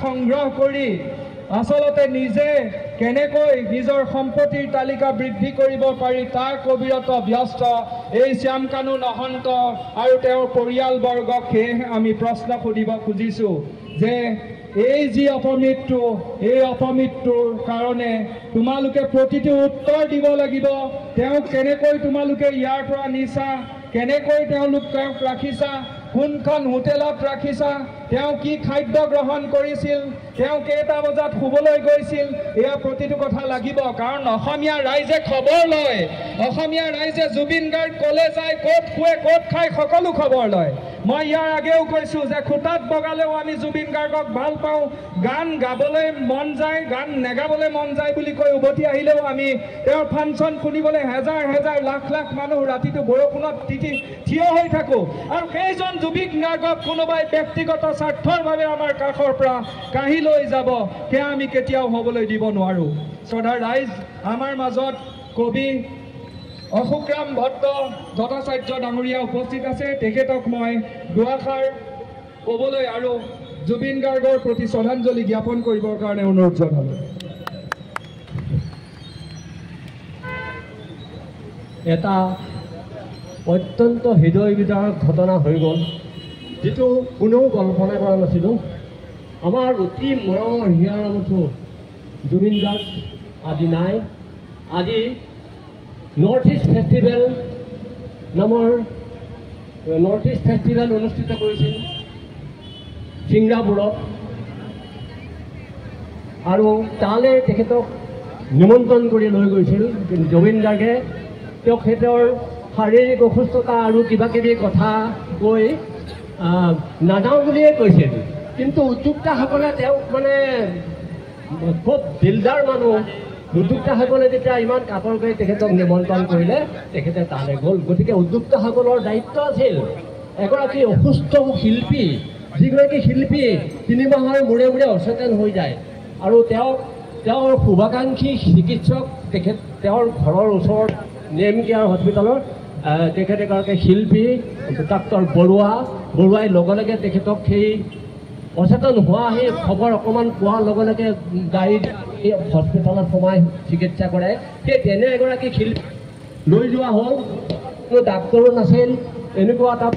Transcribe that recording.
সংগ্ৰহ কৰি আসলতে নিজে কেনেকৈ নিজৰ সম্পত্তিৰ তালিকা বৃদ্ধি কৰিব পাৰি তাৰ কবিৰত ব্যস্ত এই শ্যামকানু মহন্ত আৰু তেওঁৰ পৰিয়ালবৰ্গক সেয়েহে আমি প্ৰশ্ন সুধিব খুজিছোঁ যে এই যি অপমৃত্যু এই অপমৃত্যুৰ কাৰণে তোমালোকে প্ৰতিটো উত্তৰ দিব লাগিব তেওঁক কেনেকৈ তোমালোকে ইয়াৰ পৰা নিছা কেনেকৈ তেওঁক ৰাখিছা কোনখন হোটেলত ৰাখিছা তেওঁ কি খাদ্য গ্ৰহণ কৰিছিল তেওঁ কেইটা বজাত শুবলৈ গৈছিল এয়া প্ৰতিটো কথা লাগিব কাৰণ অসমীয়া ৰাইজে খবৰ লয় অসমীয়া ৰাইজে জুবিন গাৰ্গ কলে যায় ক'ত শুৱে ক'ত খায় সকলো খবৰ লয় মই ইয়াৰ আগেও কৈছোঁ যে খুটাত বগালেও আমি জুবিন গাৰ্গক ভাল পাওঁ গান গাবলৈ মন যায় গান নেগাবলৈ মন যায় বুলি কৈ উভতি আহিলেও আমি তেওঁৰ ফাংচন শুনিবলৈ হেজাৰ হেজাৰ লাখ লাখ মানুহ ৰাতিটো বৰষুণত তিতি থিয় হৈ থাকোঁ আৰু সেইজন জুবিন গাৰ্গক কোনোবাই ব্যক্তিগত স্বাৰ্থৰ বাবে আমাৰ কাষৰ পৰা কাঢ়ি লৈ যাব সেয়া আমি কেতিয়াও হ'বলৈ দিব নোৱাৰোঁ শ্ৰদ্ধাৰ ৰাইজ আমাৰ মাজত কবি অশোকৰাম ভট্ট ভট্টাচাৰ্য ডাঙৰীয়া উপস্থিত আছে তেখেতক মই দুআষাৰ ক'বলৈ আৰু জুবিন গাৰ্গৰ প্ৰতি শ্ৰদ্ধাঞ্জলি জ্ঞাপন কৰিবৰ কাৰণে অনুৰোধ জনালোঁ এটা অত্যন্ত হৃদয় বিদাৰক ঘটনা হৈ গ'ল যিটো কোনেও কল্পনা কৰা নাছিলোঁ আমাৰ অতি মৰমৰ হিয়াৰ মুঠো জুবিন গাৰ্গ আজি নাই আজি নৰ্থ ইষ্ট ফেষ্টিভেল নামৰ নৰ্থ ইষ্ট ফেষ্টিভেল অনুষ্ঠিত কৰিছিল ছিংগাপুৰত আৰু তালৈ তেখেতক নিমন্ত্ৰণ কৰি লৈ গৈছিল জুবিন গাৰ্গে তেখেতৰ শাৰীৰিক অসুস্থতা আৰু কিবা কিবি কথা কৈ নাযাওঁ বুলিয়ে কৈছিল কিন্তু উদ্যোক্তাসকলে তেওঁক মানে খুব দিলদাৰ মানুহ উদ্যোক্তাসকলে যেতিয়া ইমান কাপৰকৈ তেখেতক নিমন্ত্ৰণ কৰিলে তেখেতে তালৈ গ'ল গতিকে উদ্যোক্তাসকলৰ দায়িত্ব আছিল এগৰাকী অসুস্থ শিল্পী যিগৰাকী শিল্পী 3 মাহৰ মূৰে মূৰে অচেতন হৈ যায় আৰু তেওঁৰ শুভাকাংক্ষী চিকিৎসক তেওঁৰ ঘৰৰ ওচৰত নেম কেয়াৰ হস্পিটেলৰ তেখেত এগৰাকী শিল্পী ডাক্তৰ বৰুৱাই লগে লগে তেখেতক সেই অচেতন হোৱা সেই খবৰ অকণমান পোৱাৰ লগে লগে গাড়ীত এই হস্পিটেলত সোমাই চিকিৎসা কৰে সেই তেনে এগৰাকী শিল্পী লৈ যোৱা হ'ল কোনো ডাক্তৰো নাছিল এনেকুৱা এটা